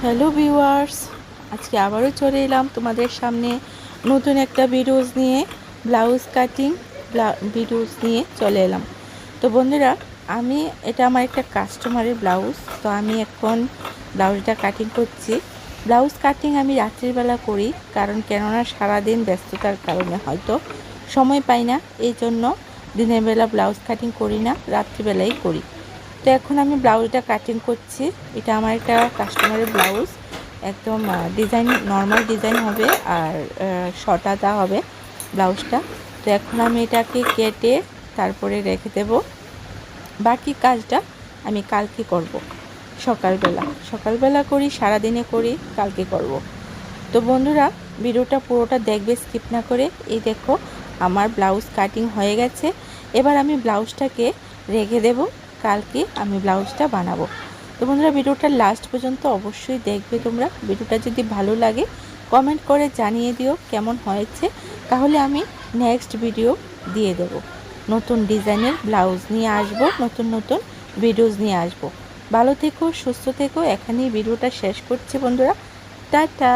Hello viewers, আজকে আবারও চলে এলাম তোমাদের সামনে নতুন একটা ভিডিওস নিয়ে। ব্লাউজ কাটিং ভিডিওস নিয়ে চলে এলাম। তো বন্ধুরা, এটা আমার একটা কাস্টমারের ব্লাউজ। তো আমি এখন ব্লাউজটা কাটিং করছি। ব্লাউজ কাটিং আমি রাত্রিবেলা করি, কেননা সারাদিন ব্যস্ততার কারণে হয়তো সময় পাই না, এই জন্য দিনের বেলা ব্লাউজ কাটিং করি না, রাত্রিবেলাই করি। তো এখন আমি ব্লাউজটা কাটিং করছি। এটা আমার একটা কাস্টমারের ব্লাউজ, একদম ডিজাইন নর্মাল ডিজাইন হবে আর শর্ট আদা হবে ব্লাউজটা। তো এখন আমি এটাকে কেটে তারপরে রেখে দেব। বাকি কাজটা আমি কালকে করব, সকালবেলা করি, সারাদিনে করি, কালকে করব। তো বন্ধুরা, ভিডিওটা পুরোটা দেখবে, স্কিপ না করে। এই দেখো, আমার ব্লাউজ কাটিং হয়ে গেছে। এবার আমি ব্লাউজটাকে রেখে দেব, কালকে আমি ব্লাউজটা বানাবো। তো বন্ধুরা, ভিডিওটা লাস্ট পর্যন্ত অবশ্যই দেখবে তোমরা। ভিডিওটা যদি ভালো লাগে কমেন্ট করে জানিয়ে দিও কেমন হয়েছে, তাহলে আমি নেক্সট ভিডিও দিয়ে দেব। নতুন ডিজাইনের ব্লাউজ নিয়ে আসবো, নতুন ভিডিওস নিয়ে আসবো। ভালো থেকো, সুস্থ থেকো। এখানেই ভিডিওটা শেষ করছি বন্ধুরা। টাটা।